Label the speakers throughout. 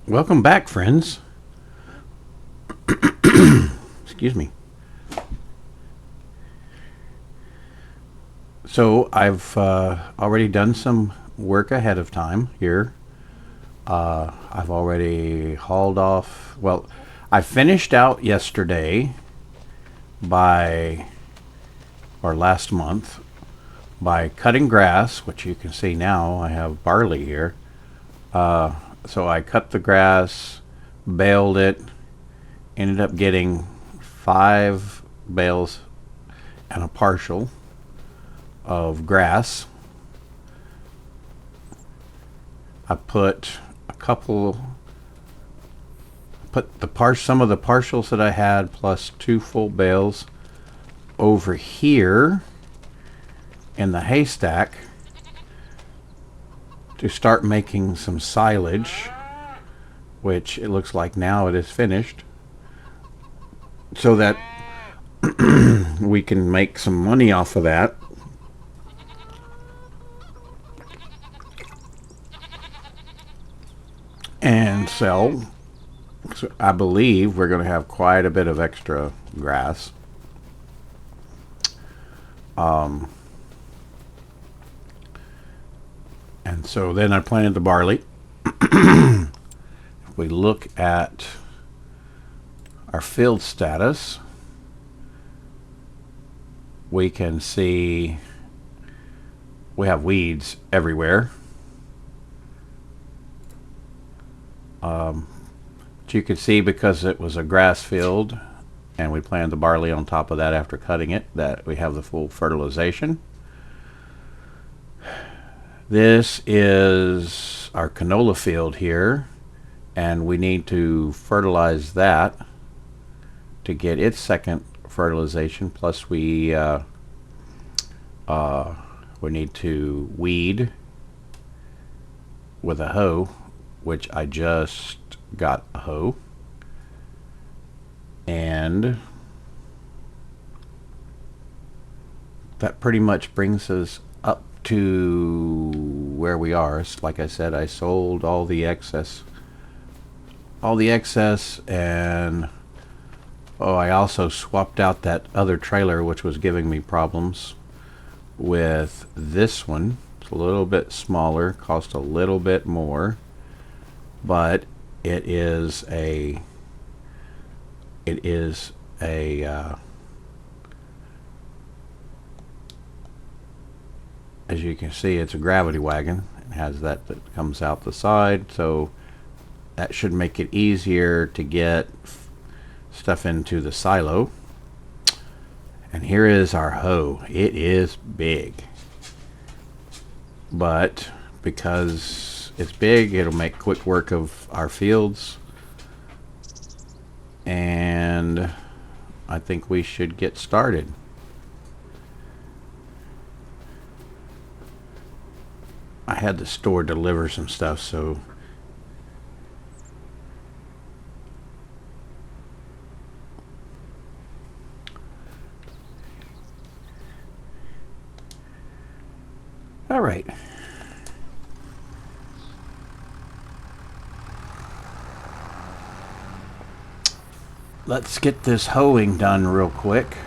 Speaker 1: Welcome back, friends. Excuse me. So I've already done some work ahead of time here. I've already hauled off. Well, I finished out yesterday by, or last month, by cutting grass, which you can see now. I have barley here. So I cut the grass, baled it, ended up getting 5 bales and a partial of grass. I put some of the partials that I had plus 2 full bales over here in the haystack to start making some silage, which it looks like now it is finished, so that we can make some money off of that. And sell. So I believe we're going to have quite a bit of extra grass. And so then I planted the barley. If we look at our field status, we can see we have weeds everywhere. But you can see, because it was a grass field and we planted the barley on top of that after cutting it, that we have the full fertilization. This is our canola field here, and we need to fertilize that to get its second fertilization. Plus we need to weed with a hoe, which I just got a hoe. And that pretty much brings us up to where we are. Like I said, I sold all the excess, and I also swapped out that other trailer which was giving me problems with this one. It's a little bit smaller, cost a little bit more, but it is a as you can see, it's a gravity wagon. It has that comes out the side, so that should make it easier to get stuff into the silo. And here is our hoe. It is big, but because it's big, it'll make quick work of our fields, and I think we should get started. I had the store deliver some stuff, so all right. Let's get this hoeing done real quick.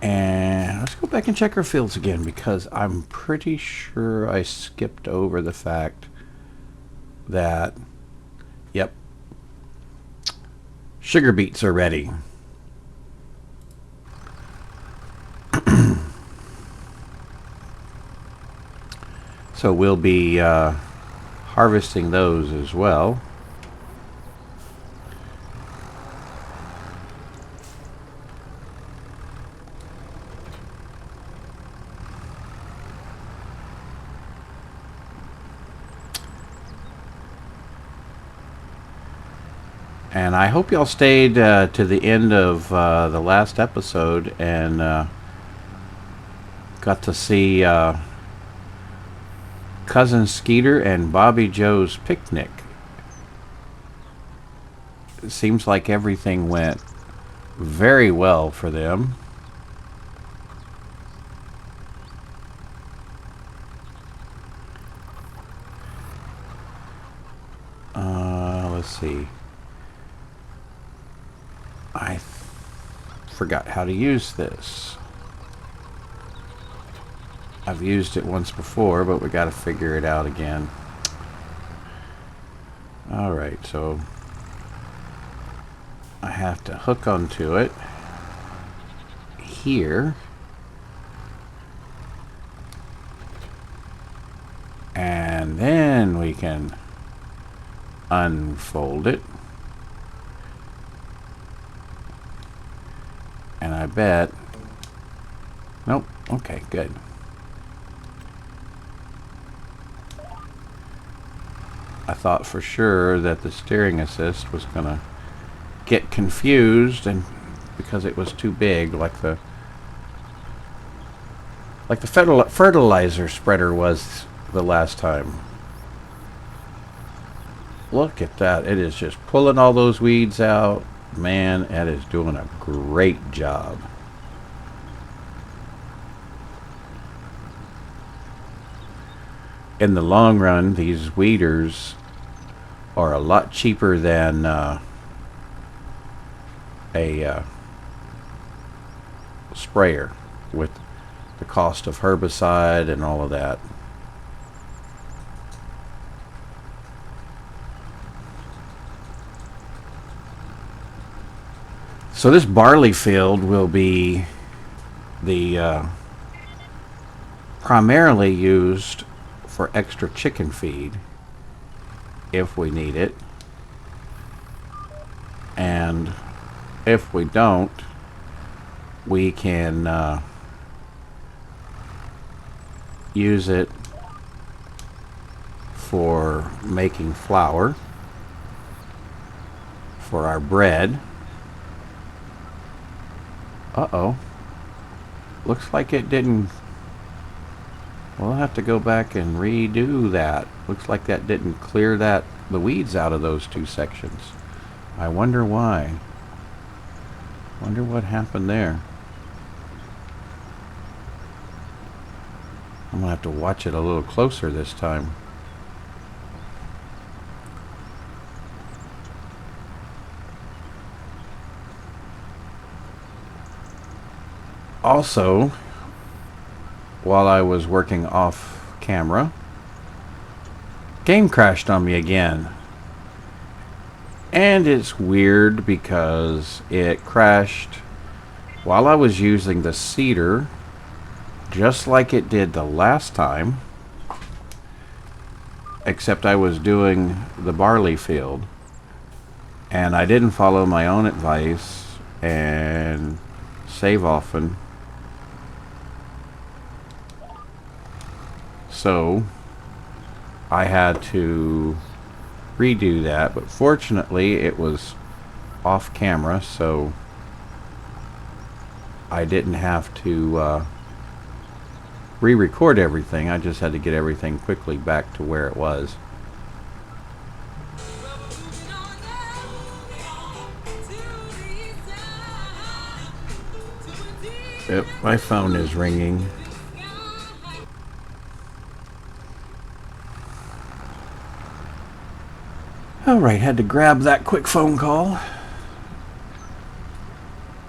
Speaker 1: And let's go back and check our fields again, because I'm pretty sure I skipped over the fact that, yep, sugar beets are ready. So we'll be harvesting those as well. And I hope y'all stayed to the end of the last episode and got to see Cousin Skeeter and Bobby Joe's picnic. It seems like everything went very well for them. let's see. I forgot how to use this. I've used it once before, but we got to figure it out again. Alright, so I have to hook onto it here. And then we can unfold it. And I bet... Nope. Okay, good. I thought for sure that the steering assist was going to get confused, and because it was too big, like the fertilizer spreader was the last time. Look at that. It is just pulling all those weeds out. Man, it is doing a great job. In the long run, these weeders are a lot cheaper than a sprayer, with the cost of herbicide and all of that. So this barley field will be the primarily used for extra chicken feed if we need it, and if we don't, we can use it for making flour for our bread. Uh-oh. Looks like it didn't... We'll have to go back and redo that. Looks like that didn't clear the weeds out of those two sections. I wonder why. Wonder what happened there. I'm gonna have to watch it a little closer this time. Also, while I was working off camera, game crashed on me again. And it's weird because it crashed while I was using the seeder, just like it did the last time, except I was doing the barley field and I didn't follow my own advice and save often. So I had to redo that, but fortunately it was off camera, so I didn't have to re-record everything. I just had to get everything quickly back to where it was. Yep, my phone is ringing. Alright, had to grab that quick phone call.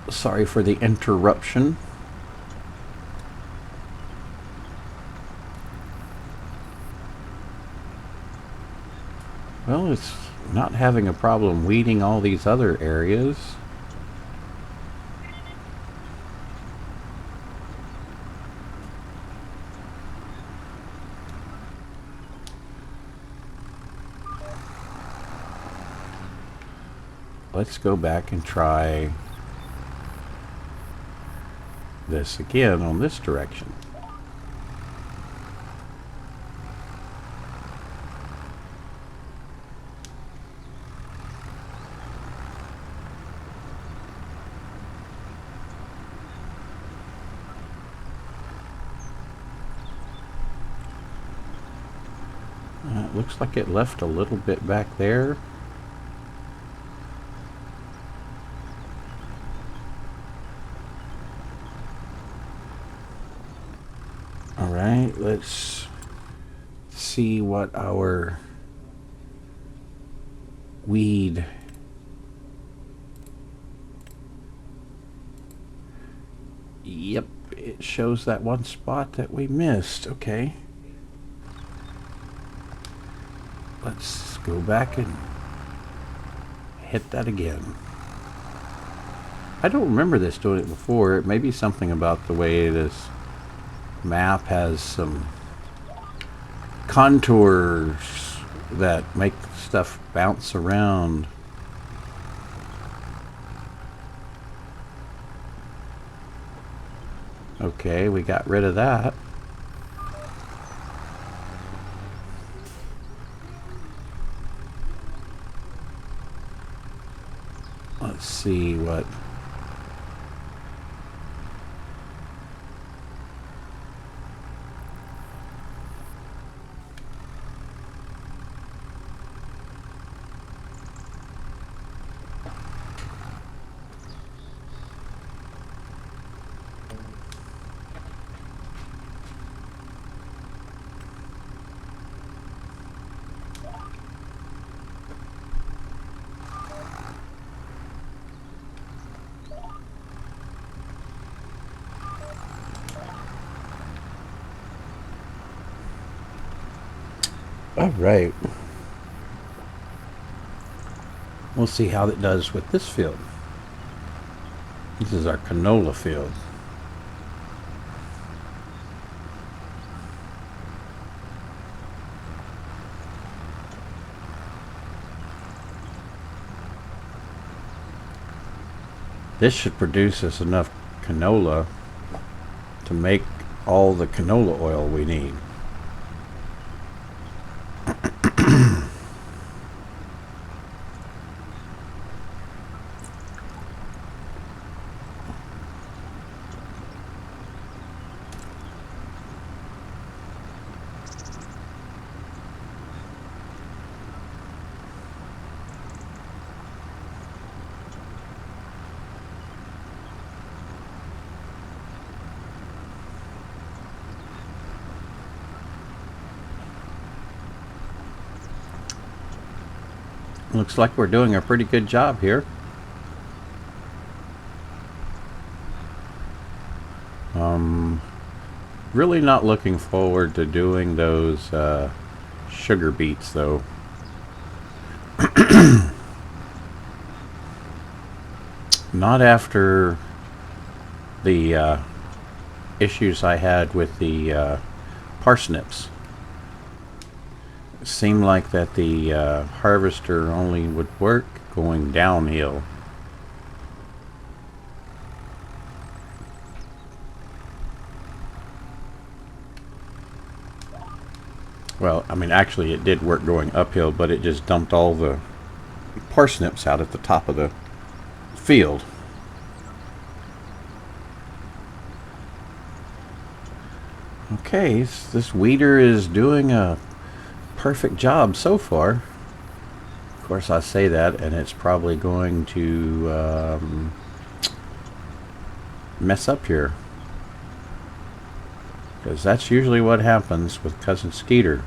Speaker 1: Sorry for the interruption. Well, it's not having a problem weeding all these other areas. Let's go back and try this again on this direction. It looks like it left a little bit back there. Alright, let's see what our weed. Yep, it shows that one spot that we missed. Okay. Let's go back and hit that again. I don't remember this doing it before. It may be something about the way this map has some contours that make stuff bounce around. Okay, we got rid of that. Let's see what... All right. We'll see how it does with this field. This is our canola field. This should produce us enough canola to make all the canola oil we need. Looks like we're doing a pretty good job here. Really not looking forward to doing those sugar beets though. Not after the issues I had with the parsnips. It seemed like that the harvester only would work going downhill. Well, I mean, actually it did work going uphill, but it just dumped all the parsnips out at the top of the field. Okay, this weeder is doing a perfect job so far. Of course, I say that, and it's probably going to mess up here, because that's usually what happens with Cousin Skeeter.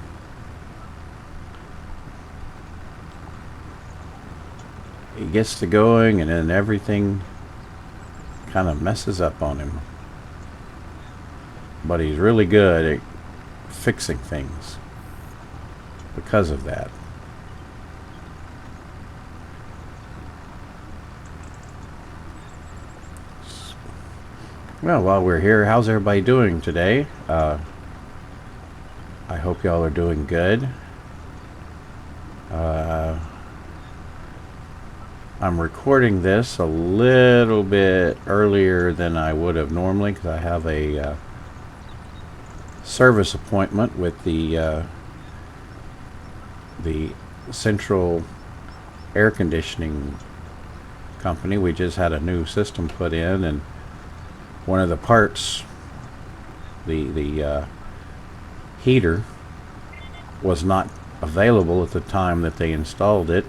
Speaker 1: He gets to going, and then everything kind of messes up on him. But he's really good at fixing things because of that. Well, while we're here, how's everybody doing today? I hope y'all are doing good. I'm recording this a little bit earlier than I would have normally, because I have a service appointment with the central air conditioning company. We just had a new system put in, and one of the parts, the heater, was not available at the time that they installed it,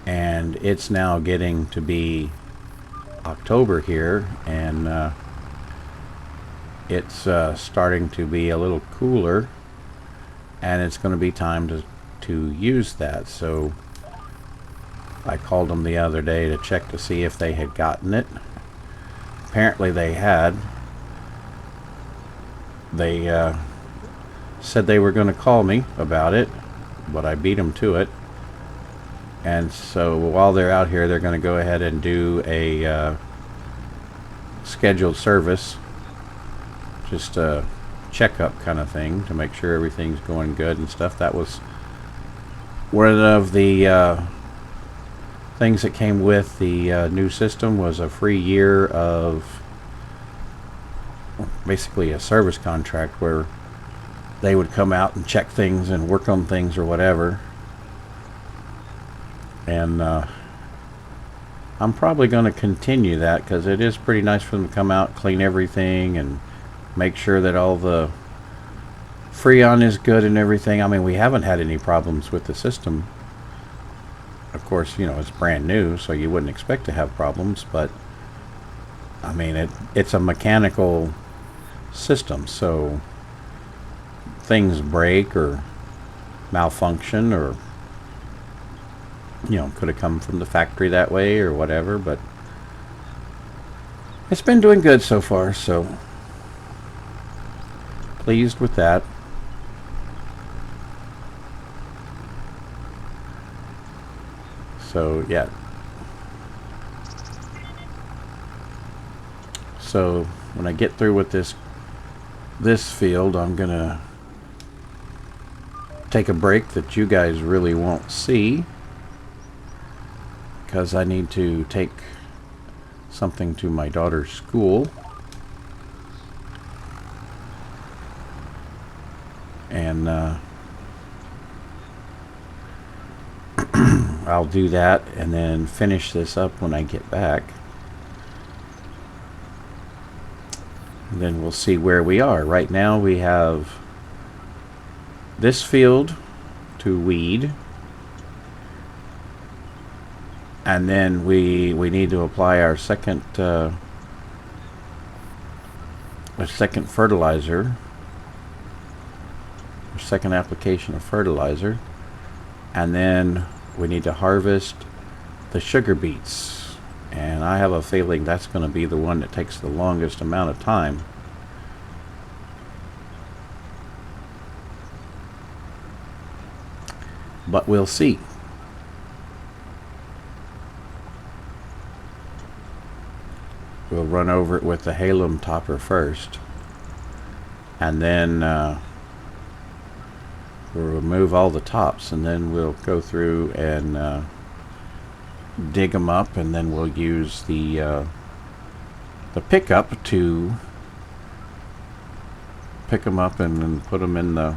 Speaker 1: and it's now getting to be October here, and it's starting to be a little cooler, and it's going to be time to use that. So I called them the other day to check to see if they had gotten it. Apparently they had. They said they were going to call me about it, but I beat them to it. And so while they're out here, they're going to go ahead and do a scheduled service, just a checkup kind of thing to make sure everything's going good and stuff. That was one of the things that came with the new system, was a free year of basically a service contract where they would come out and check things and work on things or whatever. And I'm probably going to continue that, because it is pretty nice for them to come out, clean everything, and make sure that all the Freon is good and everything. I mean, we haven't had any problems with the system. Of course, you know, it's brand new, so you wouldn't expect to have problems, but I mean, it's a mechanical system, so things break or malfunction, or you know, could have come from the factory that way or whatever, but it's been doing good so far, so pleased with that. So yeah, so when I get through with this field, I'm gonna take a break that you guys really won't see, because I need to take something to my daughter's school. And I'll do that and then finish this up when I get back. And then we'll see where we are. Right now we have this field to weed. And then we need to apply our second fertilizer, our second application of fertilizer, and then we need to harvest the sugar beets. And I have a feeling that's going to be the one that takes the longest amount of time. But we'll see. We'll run over it with the halum topper first, and then we'll remove all the tops, and then we'll go through and dig them up, and then we'll use the pickup to pick them up and then put them in the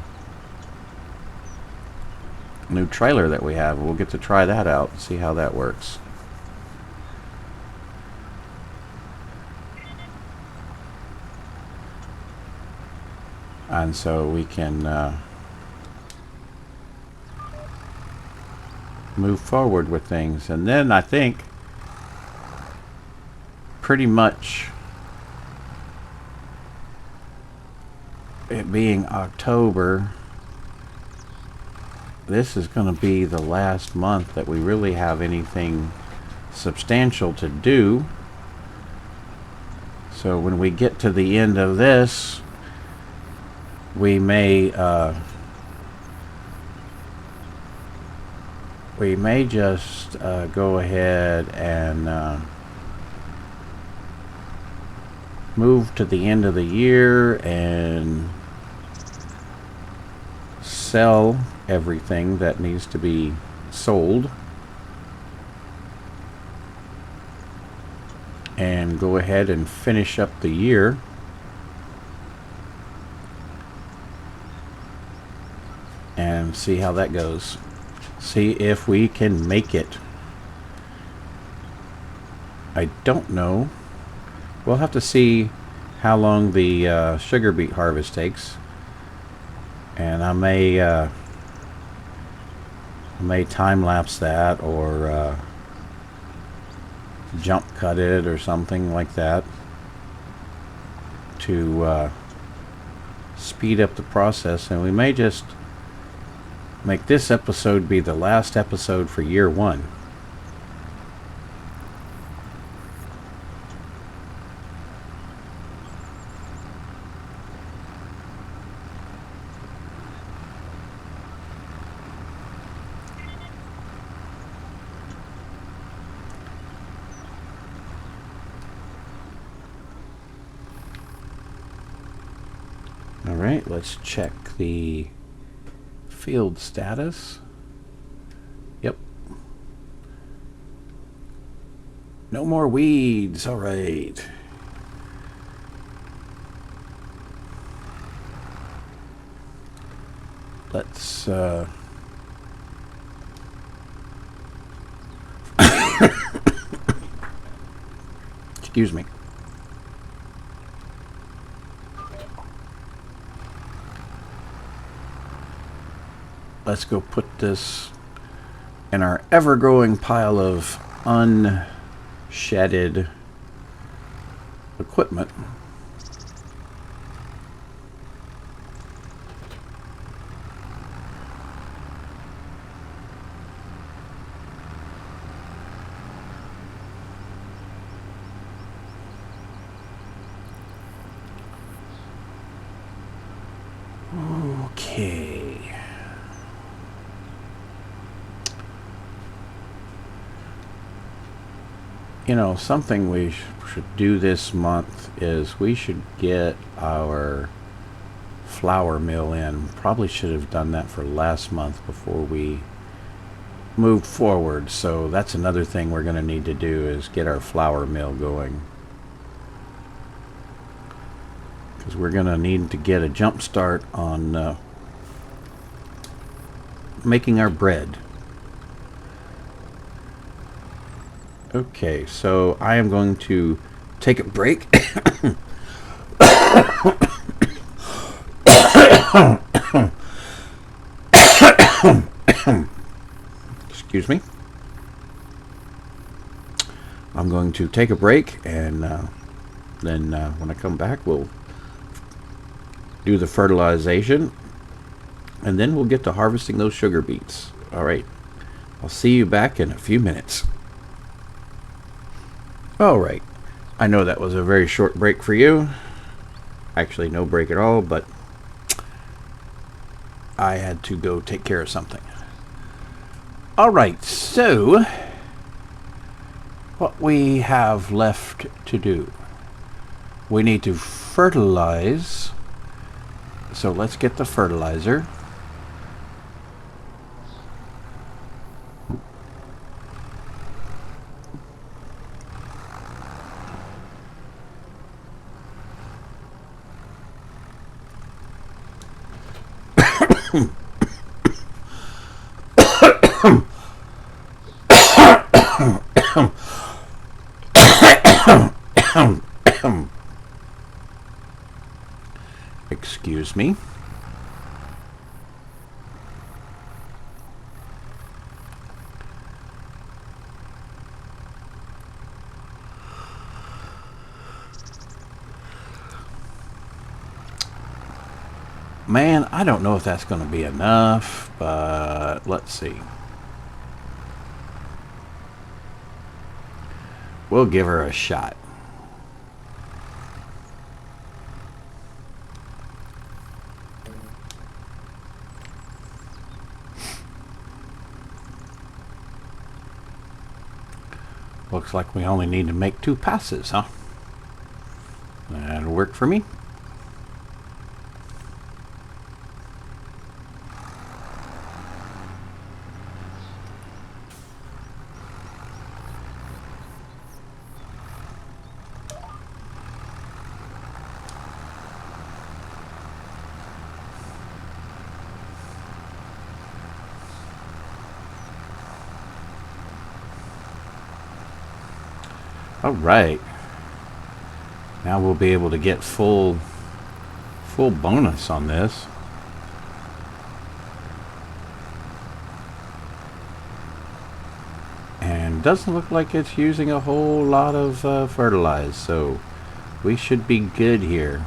Speaker 1: new trailer that we have. We'll get to try that out and see how that works. And so we can move forward with things. And then I think pretty much, it being October, this is going to be the last month that we really have anything substantial to do. So when we get to the end of this, we may just go ahead and move to the end of the year and sell everything that needs to be sold, and go ahead and finish up the year. And see how that goes. See if we can make it. I don't know. We'll have to see how long the sugar beet harvest takes. And I may time lapse that, or jump cut it or something like that to speed up the process. And we may just make this episode be the last episode for year one. right, let's check the field status. Yep. No more weeds. All right. Let's excuse me. Let's go put this in our ever-growing pile of unshedded equipment. Okay. You know, something we should do this month is we should get our flour mill in. Probably should have done that for last month before we moved forward. So that's another thing we're going to need to do is get our flour mill going. Because we're going to need to get a jump start on making our bread. Okay, so I am going to take a break. Excuse me. I'm going to take a break, and then when I come back, we'll do the fertilization, and then we'll get to harvesting those sugar beets. All right, I'll see you back in a few minutes. All right, I know that was a very short break for you. Actually, no break at all, but I had to go take care of something. All right, so what we have left to do, we need to fertilize. So let's get the fertilizer. Excuse me. Man, I don't know if that's going to be enough, but let's see. We'll give her a shot. Looks like we only need to make 2 passes, huh? That'll work for me. All right. Now we'll be able to get full bonus on this. And doesn't look like it's using a whole lot of fertilizer, so we should be good here.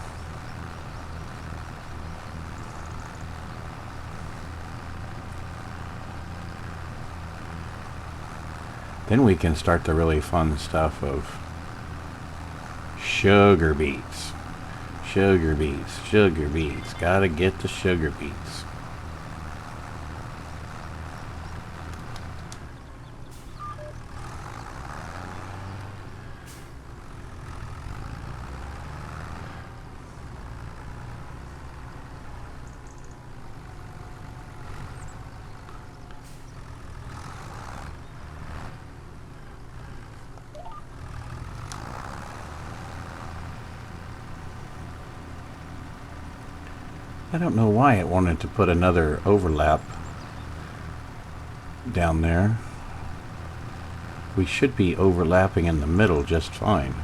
Speaker 1: Then we can start the really fun stuff of sugar beets. Sugar beets, sugar beets. Gotta get the sugar beets. I don't know why it wanted to put another overlap down there. We should be overlapping in the middle just fine.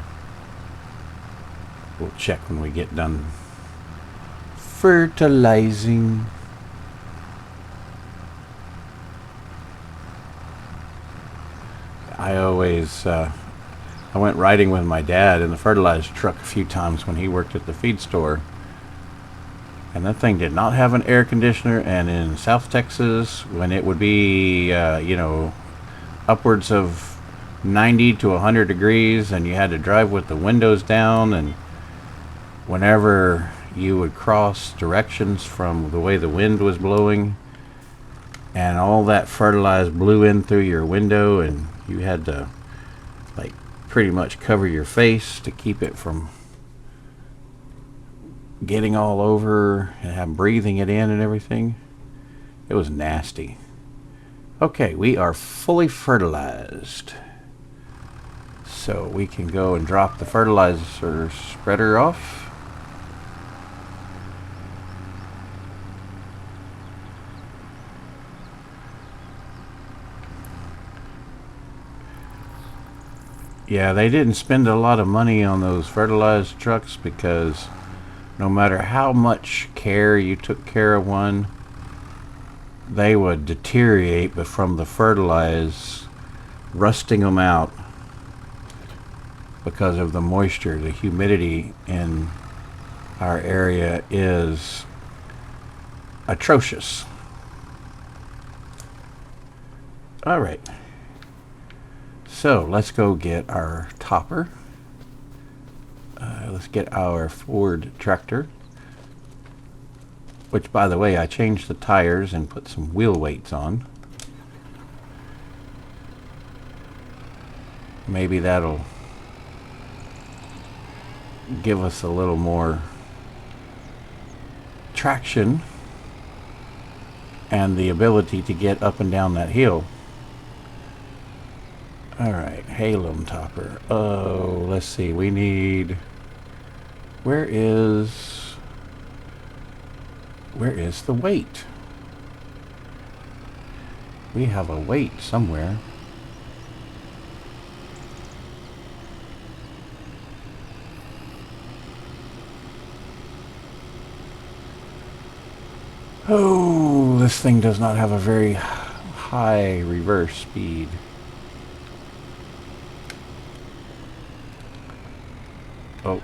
Speaker 1: We'll check when we get done fertilizing. I went riding with my dad in the fertilizer truck a few times when he worked at the feed store. And that thing did not have an air conditioner. And in South Texas, when it would be, upwards of 90 to 100 degrees, and you had to drive with the windows down, and whenever you would cross directions from the way the wind was blowing, and all that fertilizer blew in through your window, and you had to like pretty much cover your face to keep it from getting all over and have breathing it in and everything. It was nasty. Okay, we are fully fertilized, so we can go and drop the fertilizer spreader off. Yeah, they didn't spend a lot of money on those fertilizer trucks because no matter how much care you took care of one, they would deteriorate from the fertilizer rusting them out because of the moisture. The humidity in our area is atrocious. All right. So let's go get our topper. Let's get our Ford tractor, which, by the way, I changed the tires and put some wheel weights on. Maybe that'll give us a little more traction and the ability to get up and down that hill. Alright, halum topper. Oh, let's see, we need... Where is the weight? We have a weight somewhere. Oh, this thing does not have a very high reverse speed. Oh,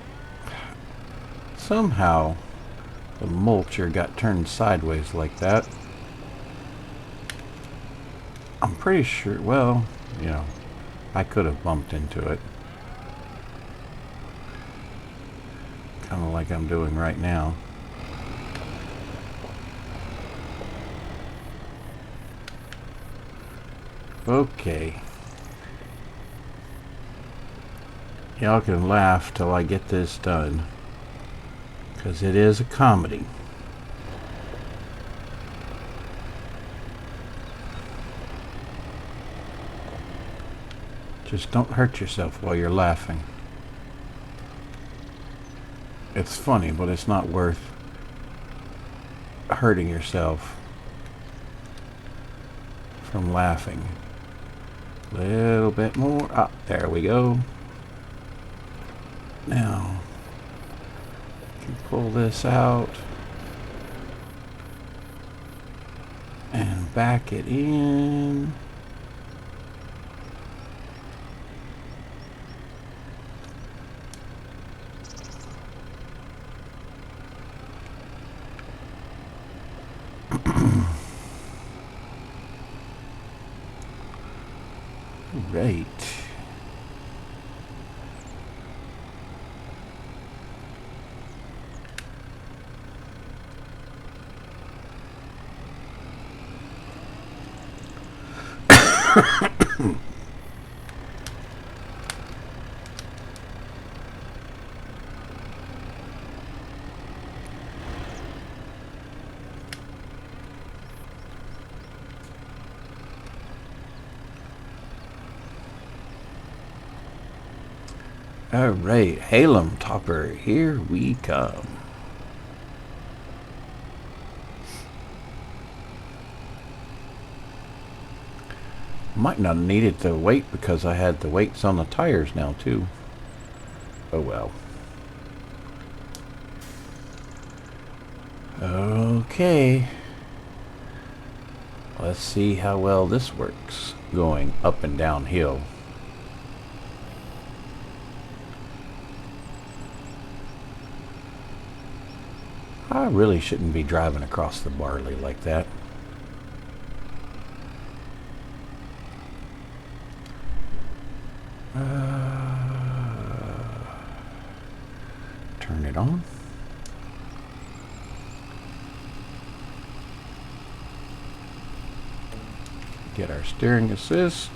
Speaker 1: somehow the mulcher got turned sideways like that. I'm pretty sure, well, you know, I could have bumped into it. Kind of like I'm doing right now. Okay. Y'all can laugh till I get this done, because it is a comedy. Just don't hurt yourself while you're laughing. It's funny, but it's not worth hurting yourself from laughing. A little bit more. Ah, there we go. Now, you can pull this out and back it in. Right. Alright, halum topper, here we come. Might not have needed the weight because I had the weights on the tires now too. Oh well. Okay. Let's see how well this works going up and downhill. I really shouldn't be driving across the barley like that. Turn it on. Get our steering assist.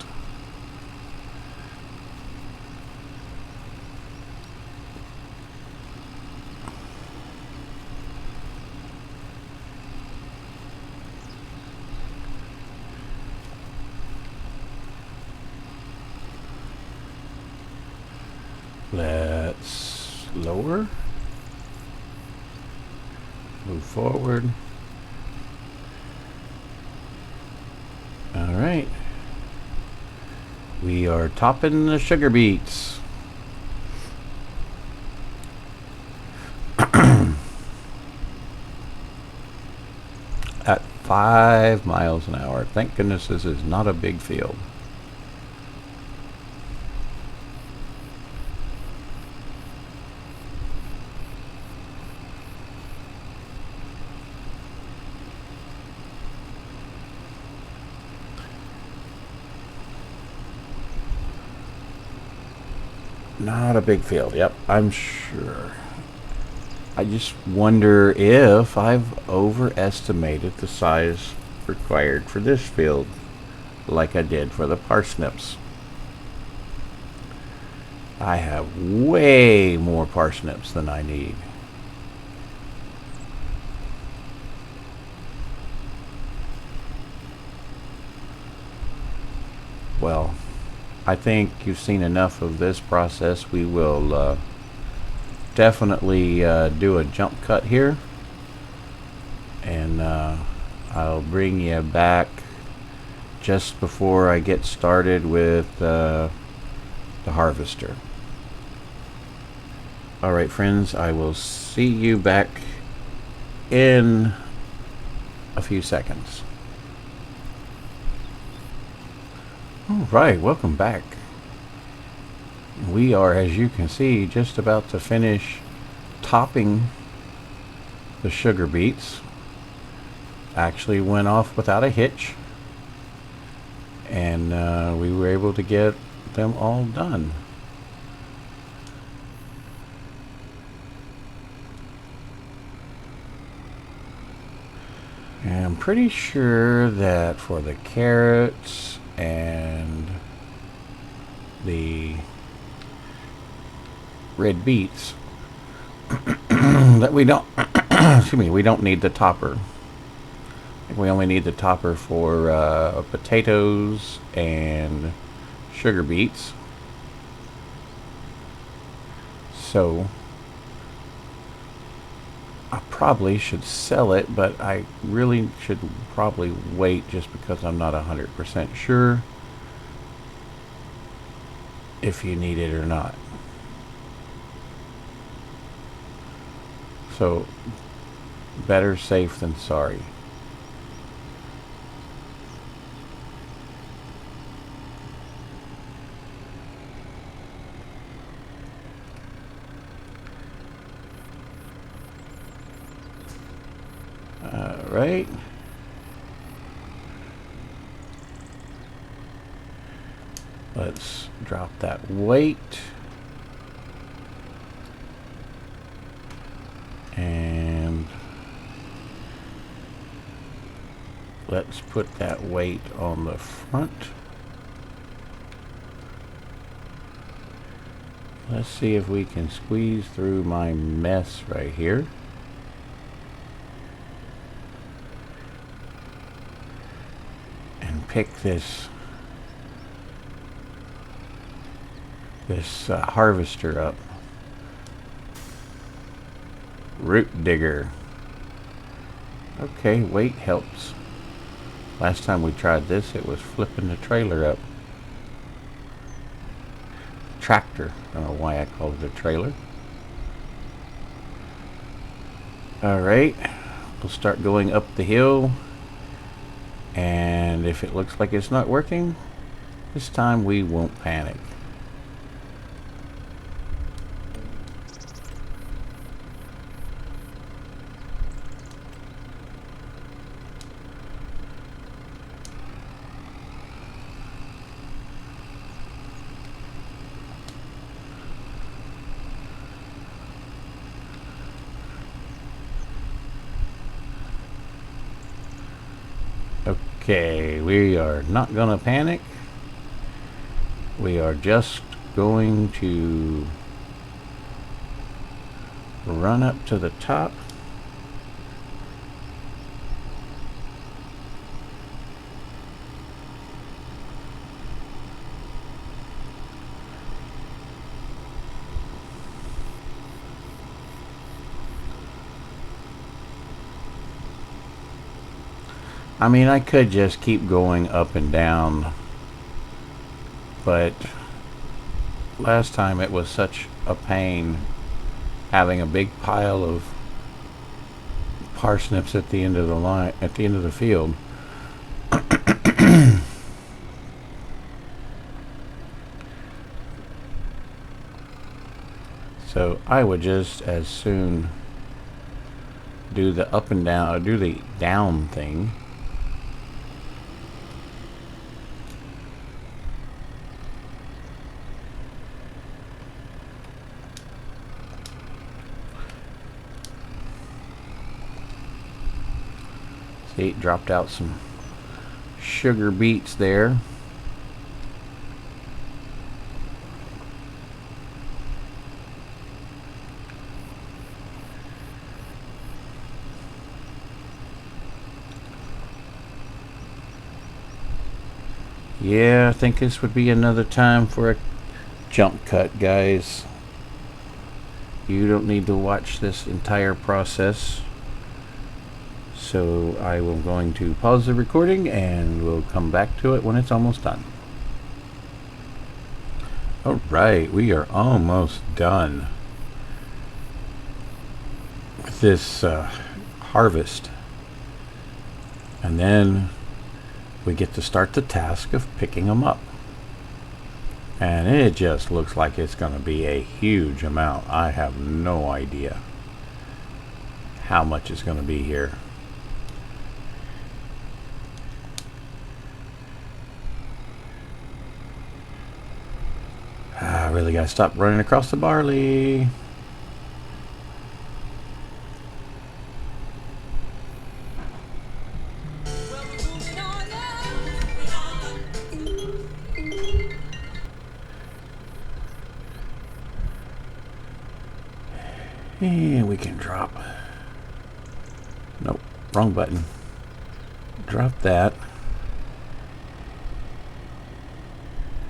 Speaker 1: Let's lower. Move forward. All right. We are topping the sugar beets. At 5 miles an hour. Thank goodness this is not a big field. Not a big field, yep, I'm sure. I just wonder if I've overestimated the size required for this field, like I did for the parsnips. I have way more parsnips than I need. Well, I think you've seen enough of this process. We will definitely do a jump cut here, and I'll bring you back just before I get started with the harvester. Alright friends, I will see you back in a few seconds. Alright, welcome back. We are, as you can see, just about to finish topping the sugar beets. Actually went off without a hitch, and we were able to get them all done. And I'm pretty sure that for the carrots and the red beets that we don't excuse me, we don't need the topper. I think we only need the topper for potatoes and sugar beets. So I probably should sell it, but I really should probably wait just because I'm not 100% sure if you need it or not. So better safe than sorry. Right. Let's drop that weight. And let's put that weight on the front. Let's see if we can squeeze through my mess right here. Pick this harvester up. Root digger. Okay, weight helps. Last time we tried this, it was flipping the trailer up. Tractor. I don't know why I called it a trailer. Alright, we'll start going up the hill, and if it looks like it's not working, this time we won't panic. Okay, we are not gonna panic. We are just going to run up to the top. I mean, I could just keep going up and down, but last time it was such a pain having a big pile of parsnips at the end of the line, at the end of the field. So I would just as soon do the up and down, or do the down thing. See, it dropped out some sugar beets there. Yeah, I think this would be another time for a jump cut, guys. You don't need to watch this entire process. So I am going to pause the recording and we'll come back to it when it's almost done. Alright, we are almost done with this harvest. And then we get to start the task of picking them up. And it just looks like it's going to be a huge amount. I have no idea how much is going to be here. I really got to stop running across the barley. And we can drop. Nope, wrong button. Drop that.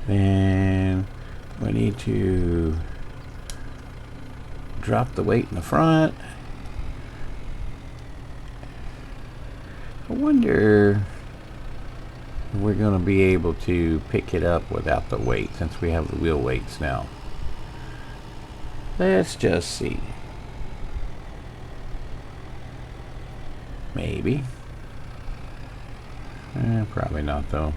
Speaker 1: Then we need to drop the weight in the front. I wonder if we're going to be able to pick it up without the weight, since we have the wheel weights now. Let's just see. Maybe. Probably not, though.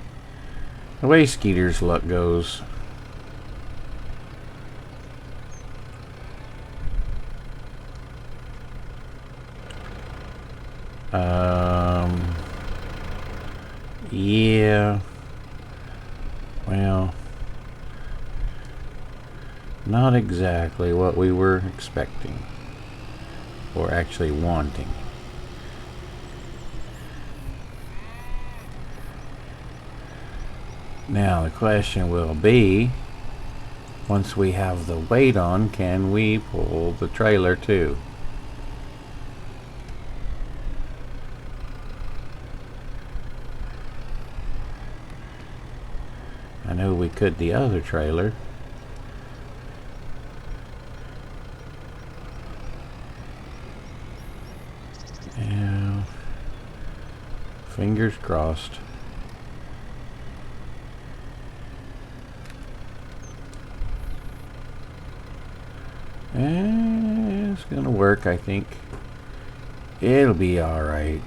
Speaker 1: The way Skeeter's luck goes. Yeah. Well, not exactly what we were expecting or actually wanting. Now the question will be, once we have the weight on, can we pull the trailer too? I know we could the other trailer. Now, Fingers crossed. And it's gonna work, I think. It'll be alright.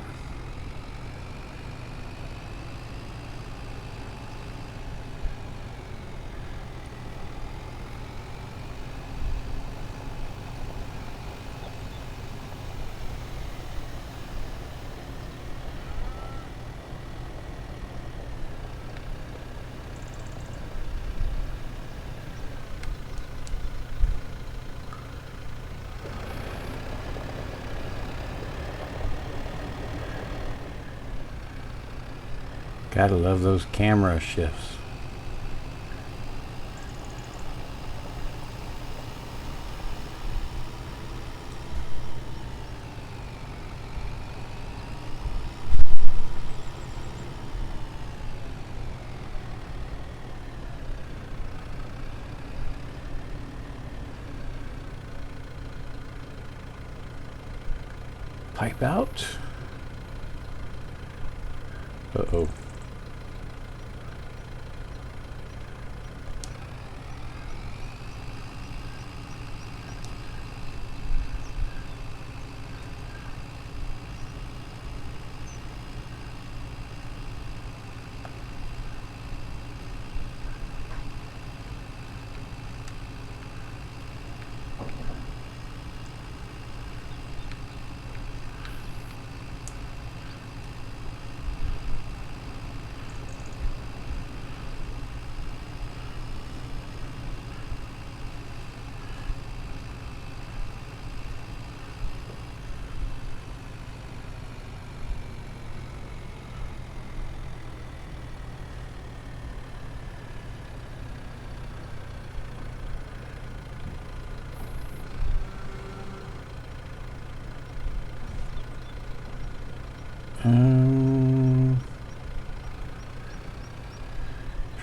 Speaker 1: Gotta love those camera shifts. Pipe out. Uh-oh.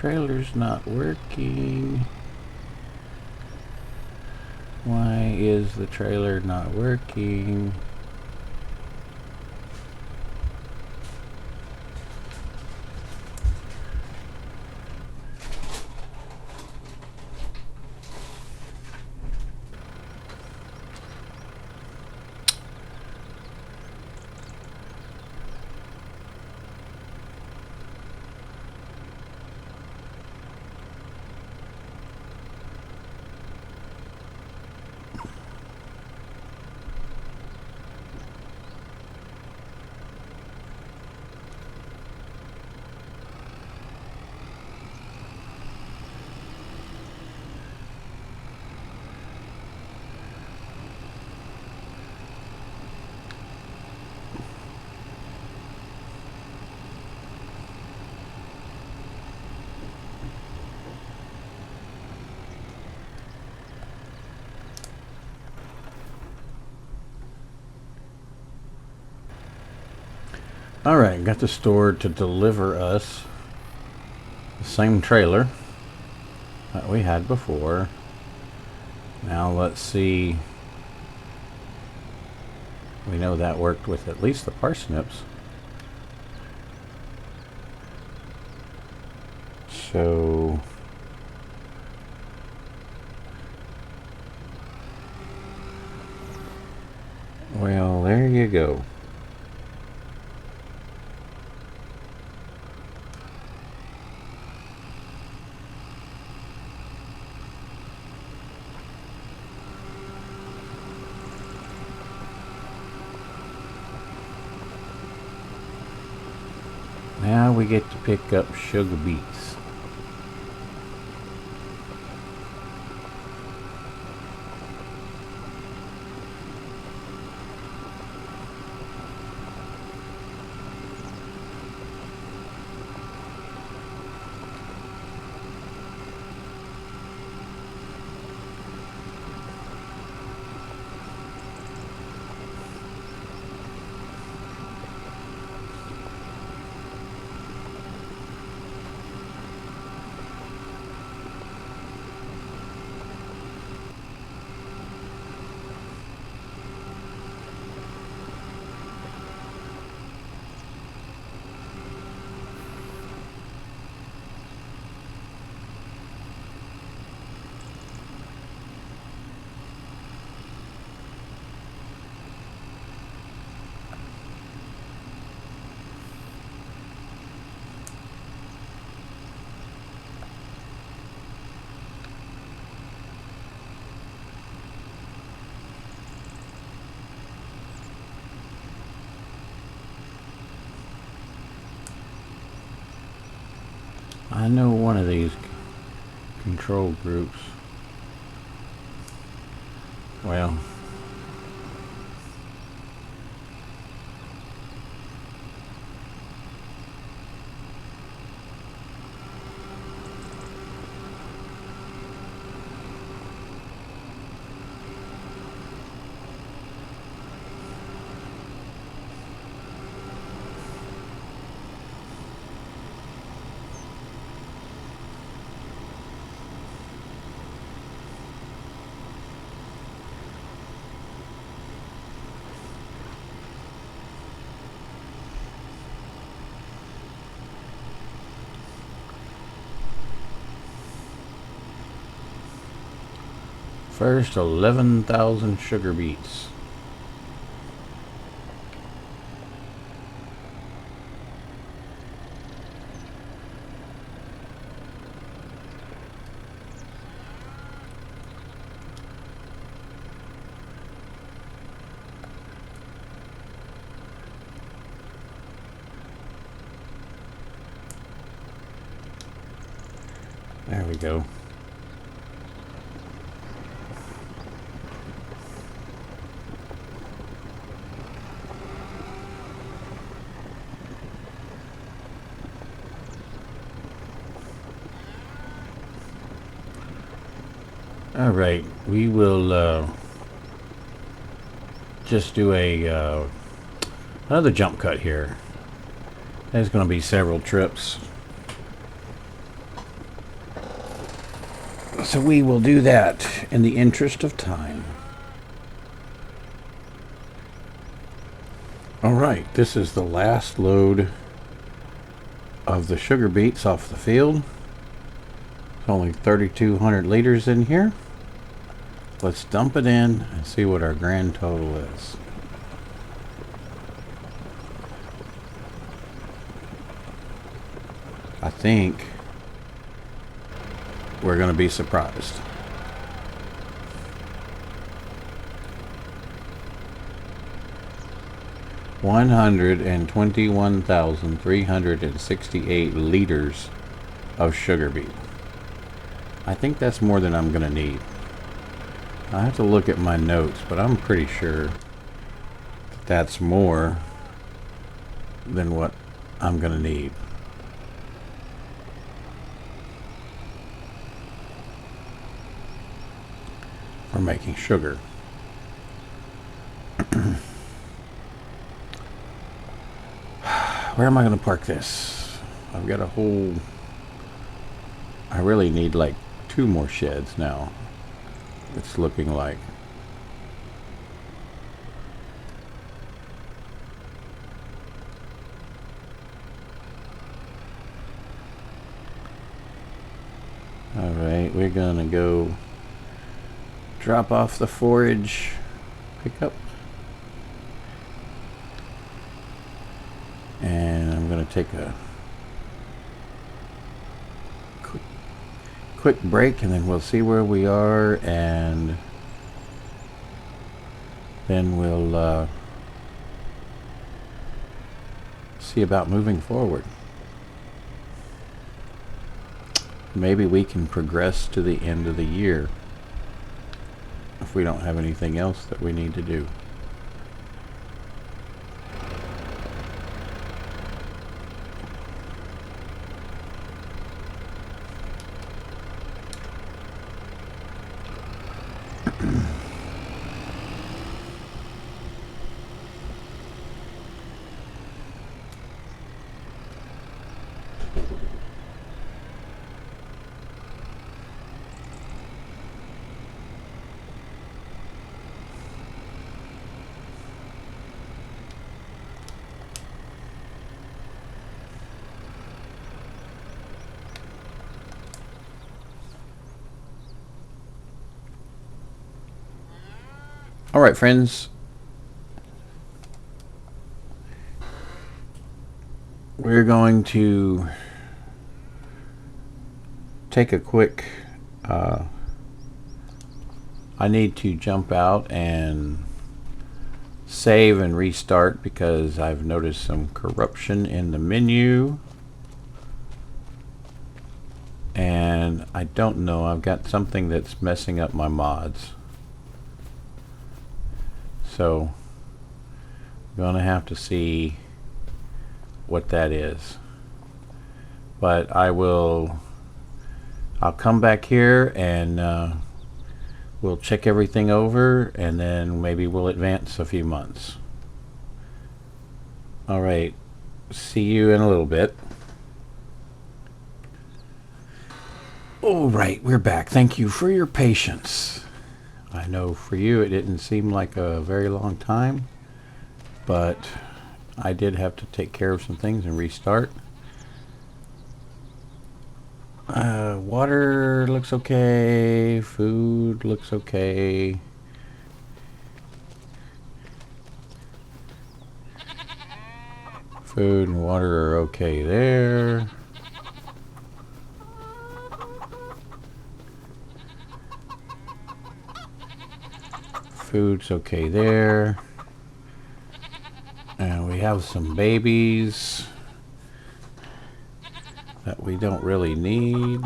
Speaker 1: Trailer's not working. Why is the trailer not working? Alright, got the store to deliver us the same trailer that we had before. Now let's see. We know that worked with at least the parsnips. So well, there you go. Now we get to pick up sugar beets. I know one of these control groups. Well, first 11,000 sugar beets. There we go. All right, we will just do a another jump cut here. There's going to be several trips, so we will do that in the interest of time. All right, this is the last load of the sugar beets off the field. It's only 3,200 liters in here. Let's dump it in and see what our grand total is. I think we're going to be surprised. $121,368 liters of sugar beet. I think that's more than I'm going to need. I have to look at my notes, but I'm pretty sure that's more than what I'm going to need. For making sugar. Where am I going to park this? I've got a whole... I really need like 2 more sheds now. It's looking like. All right, we're gonna go drop off the forage pickup, and I'm gonna take a quick break, and then we'll see where we are, and then we'll see about moving forward. Maybe we can progress to the end of the year if we don't have anything else that we need to do. All right, friends. We're going to take a quick... I need to jump out and save and restart because I've noticed some corruption in the menu. And I don't know, I've got something that's messing up my mods. So I'm gonna have to see what that is. But I'll come back here and we'll check everything over, and then maybe we'll advance a few months. All right, see you in a little bit. All right, we're back. Thank you for your patience. I know for you it didn't seem like a very long time, but I did have to take care of some things and restart. Water looks okay. Food looks okay. Food and water are okay there. Food's okay there. And we have some babies that we don't really need.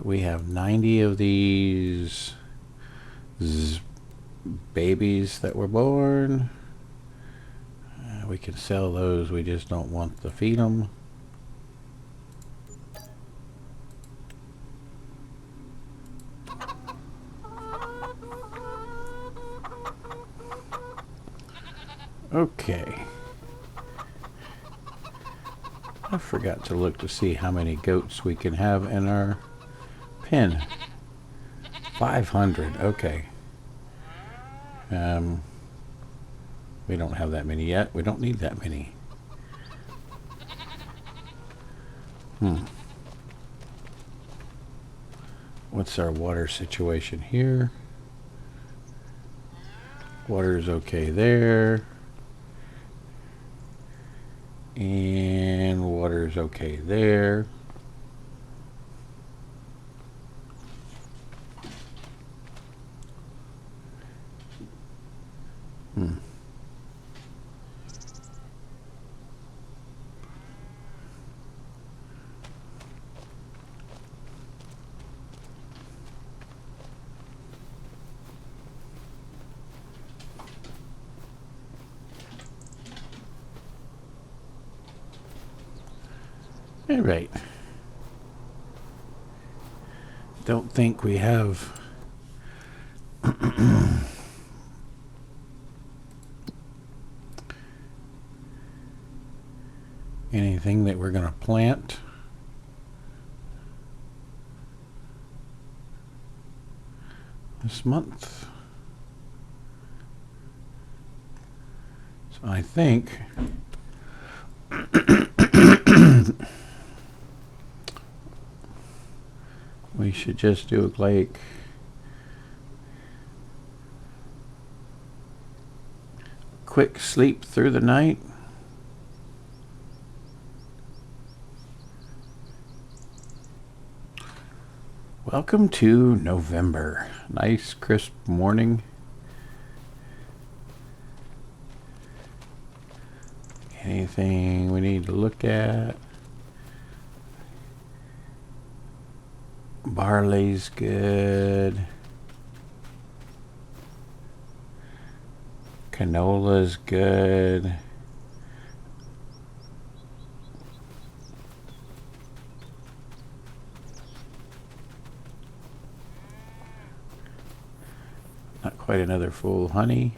Speaker 1: We have 90 of these babies that were born. We can sell those, we just don't want to feed them. Okay. I forgot to look to see how many goats we can have in our pen. 500, okay. We don't have that many yet. We don't need that many. What's our water situation here? Water's okay there. And water's okay there. All right. Don't think we have anything that we're going to plant. This month. So I think we should just do like quick sleep through the night. Welcome to November. Nice crisp morning. Anything we need to look at? Barley's good. Canola's good. Not quite another full honey.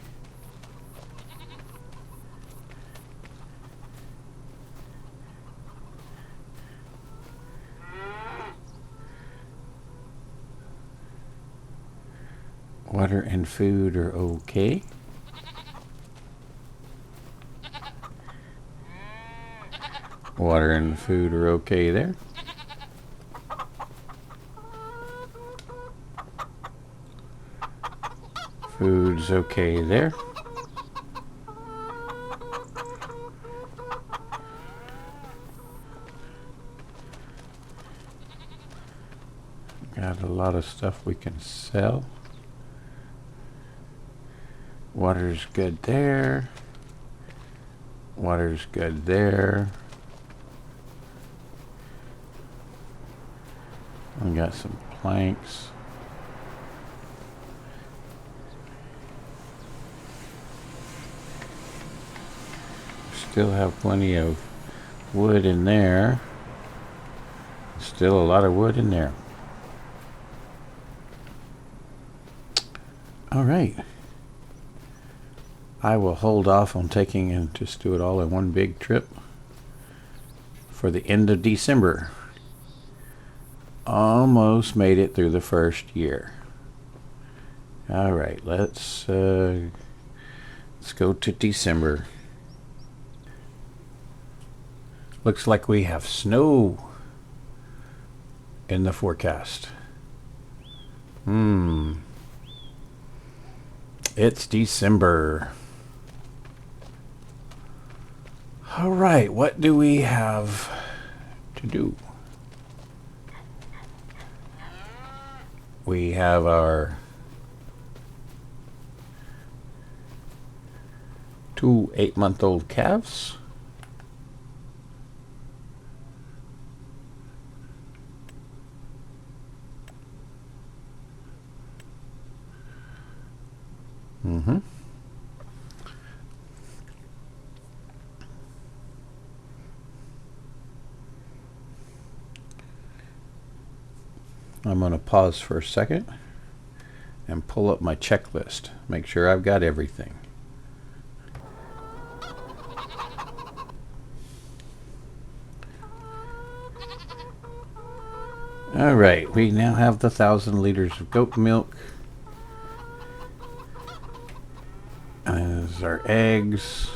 Speaker 1: Water and food are okay. Water and food are okay there. Food's okay there. Got a lot of stuff we can sell. Water's good there. Water's good there. We got some planks. Still have plenty of wood in there. Still a lot of wood in there. All right. I will hold off on taking and just do it all in one big trip for the end of December. Almost made it through the first year. All right, let's go to December. Looks like we have snow in the forecast. It's December. All right, what do we have to do? We have our 2 8-month-old calves. I'm going to pause for a second and pull up my checklist. Make sure I've got everything. All right, we now have the 1,000 liters of goat milk. As our eggs.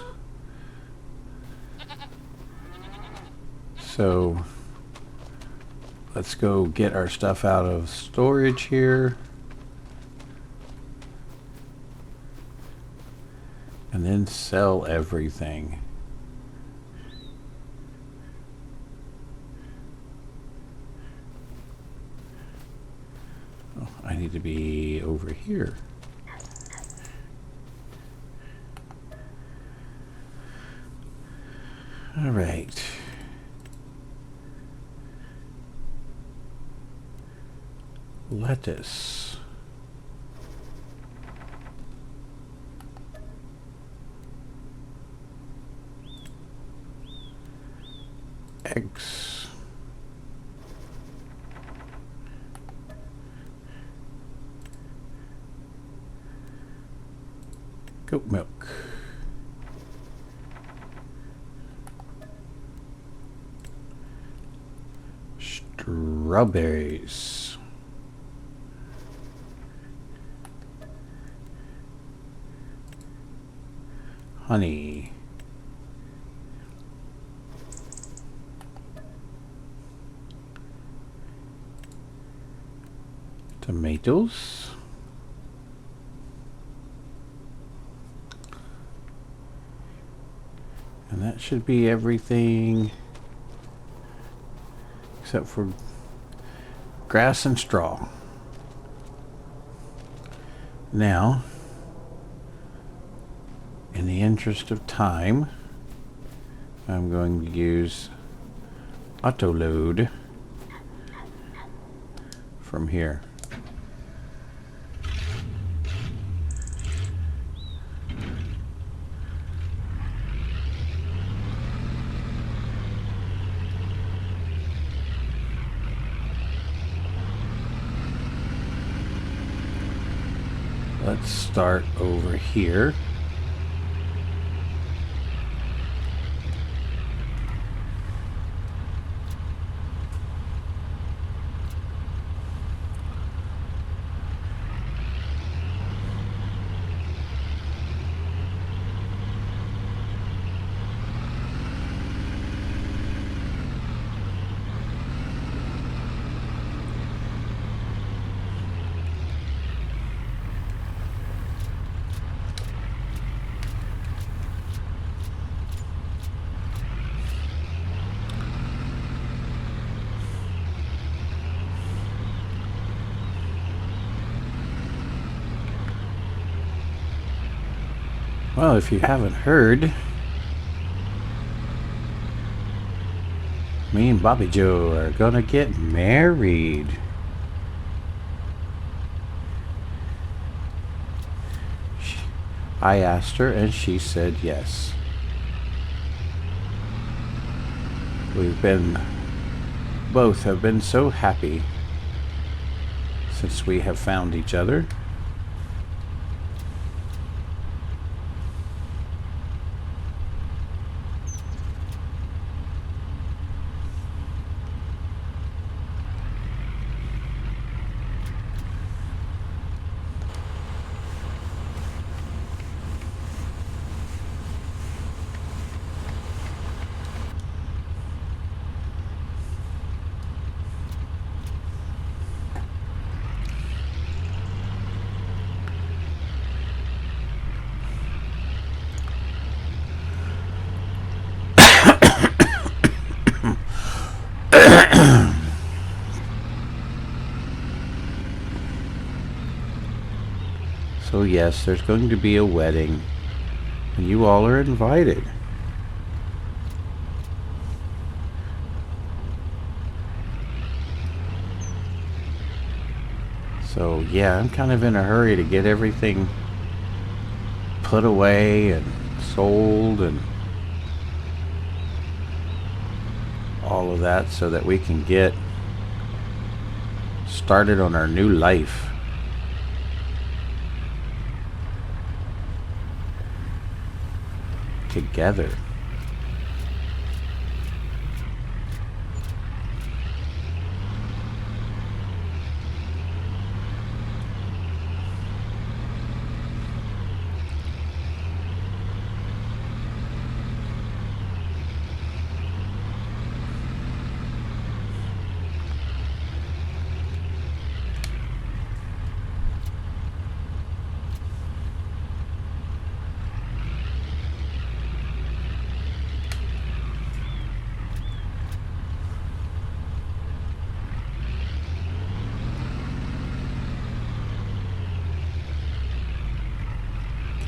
Speaker 1: So let's go get our stuff out of storage here. And then sell everything. Oh, I need to be over here. All right. Lettuce. Eggs. Goat milk. Strawberries. Honey. Tomatoes. And that should be everything except for grass and straw. Now, in the interest of time, I'm going to use auto load from here. Let's start over here. Well, if you haven't heard, me and Bobby Joe are gonna get married. I asked her and she said yes. Both have been so happy since we have found each other. So yes, there's going to be a wedding, and you all are invited. So yeah, I'm kind of in a hurry to get everything put away and sold and all of that so that we can get started on our new life. Together.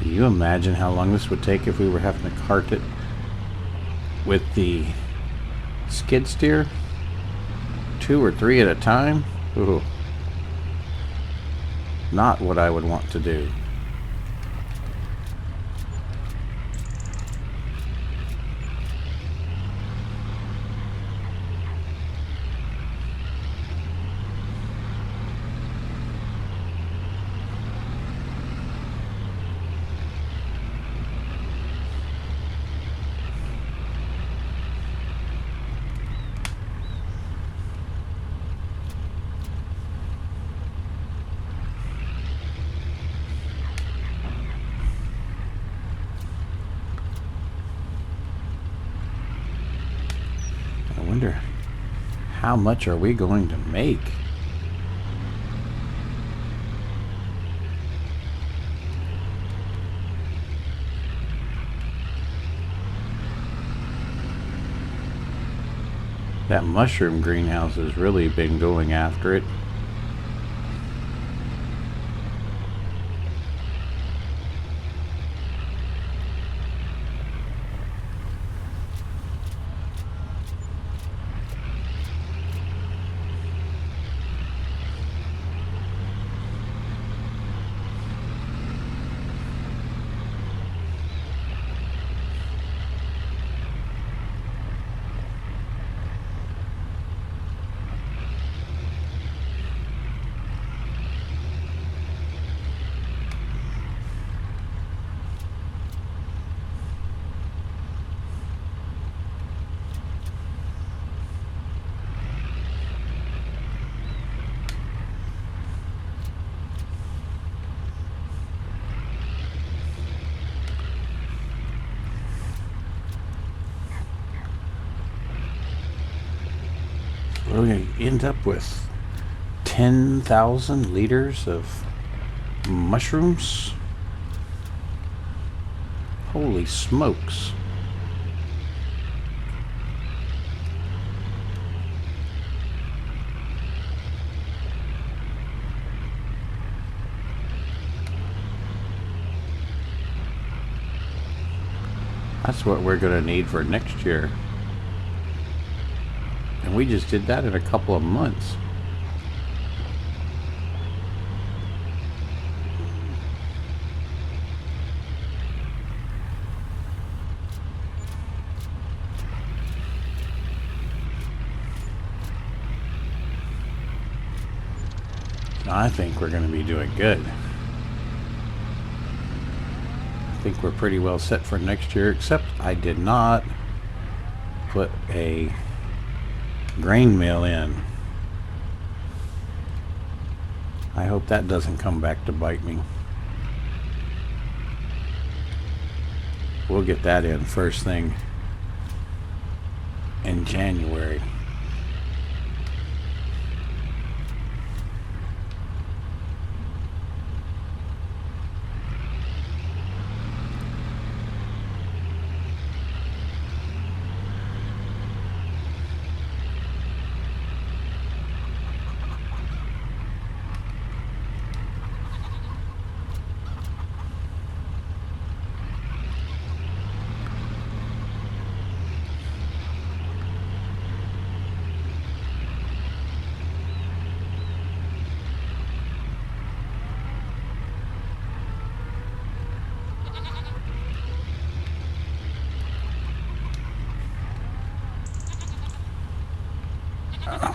Speaker 1: Can you imagine how long this would take if we were having to cart it with the skid steer? 2 or 3 at a time? Ooh. Not what I would want to do. I wonder, how much are we going to make? That mushroom greenhouse has really been going after it. We're going to end up with 10,000 liters of mushrooms. Holy smokes. That's what we're going to need for next year. And we just did that in a couple of months. I think we're going to be doing good. I think we're pretty well set for next year, except I did not put a grain mill in. I hope that doesn't come back to bite me. We'll get that in first thing in January.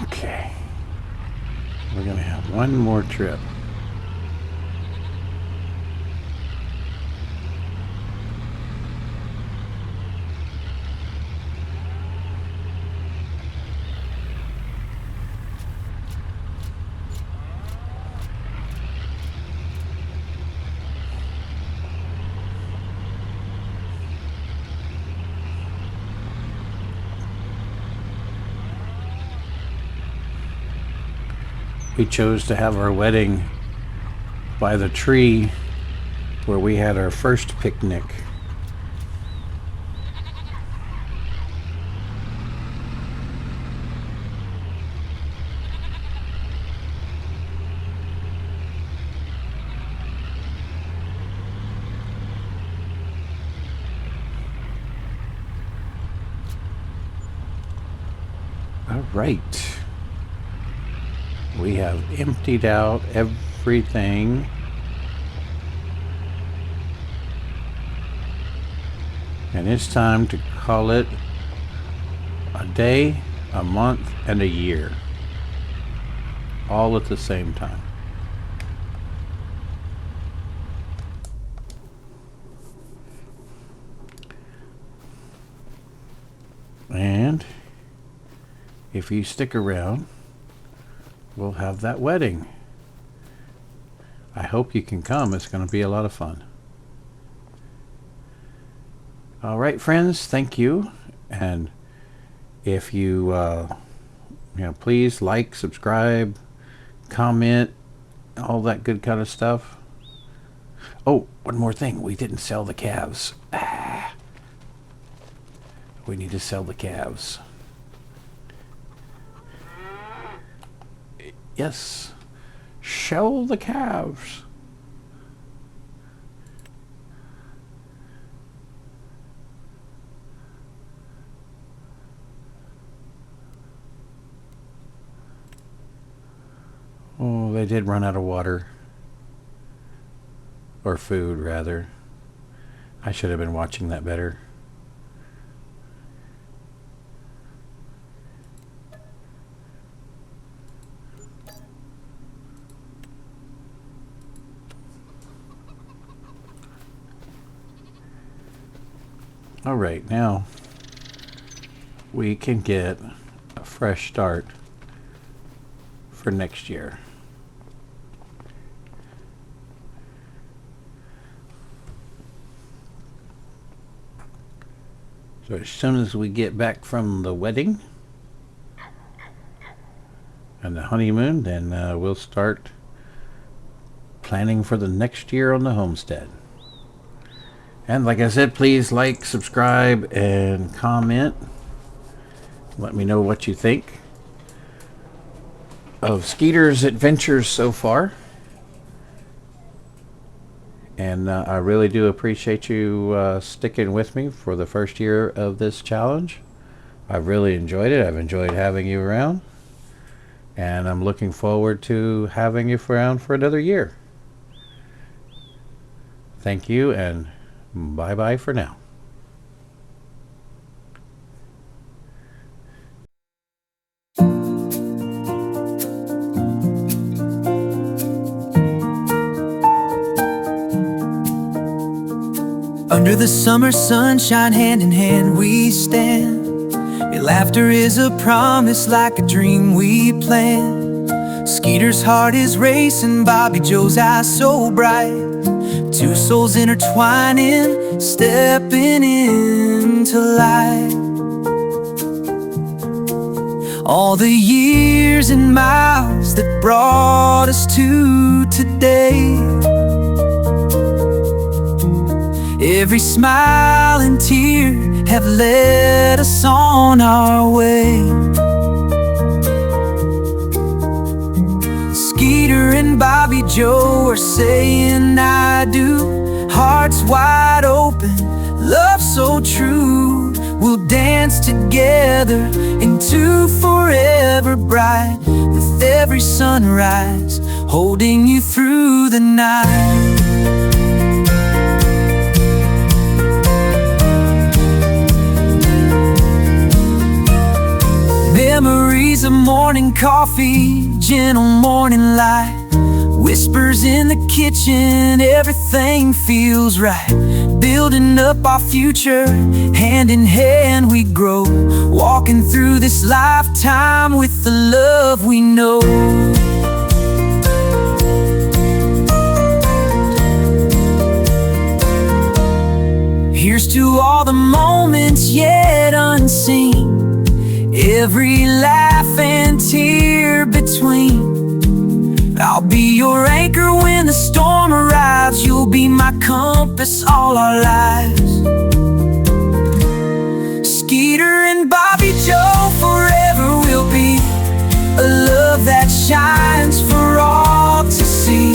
Speaker 1: Okay. We're going to have one more trip. We chose to have our wedding by the tree where we had our first picnic. All right. We have emptied out everything. And it's time to call it a day, a month, and a year. All at the same time. And if you stick around, we'll have that wedding. I hope you can come. It's going to be a lot of fun. All right, friends, thank you. And if you, please like, subscribe, comment, all that good kind of stuff. Oh, one more thing. We didn't sell the calves. We need to sell the calves. Yes, sell the calves. Oh, they did run out of water. Or food, rather. I should have been watching that better. All right, now we can get a fresh start for next year. So as soon as we get back from the wedding and the honeymoon, then we'll start planning for the next year on the homestead. And like I said, please like, subscribe, and comment. Let me know what you think of Skeeter's adventures so far. And I really do appreciate you sticking with me for the first year of this challenge. I've really enjoyed it. I've enjoyed having you around. And I'm looking forward to having you around for another year. Thank you, and bye-bye for now.
Speaker 2: Under the summer sunshine, hand in hand we stand. Your laughter is a promise, like a dream we planned. Skeeter's heart is racing, Bobby Joe's eyes so bright. Two souls intertwining, stepping into light. All the years and miles that brought us to today, every smile and tear have led us on our way. Skeeter and Bobby Joe are saying I do, hearts wide open, love so true. We'll dance together into forever bright, with every sunrise holding you through the night. Memories of morning coffee, gentle morning light, whispers in the kitchen, everything feels right. Building up our future, hand in hand we grow, walking through this lifetime with the love we know. Here's to all the moments yet unseen, every laugh and tear between. I'll be your anchor when the storm arrives. You'll be my compass all our lives. Skeeter and Bobby Joe, forever will be a love that shines for all to see.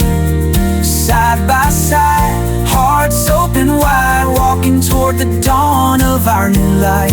Speaker 2: Side by side, hearts open wide, walking toward the dawn of our new life.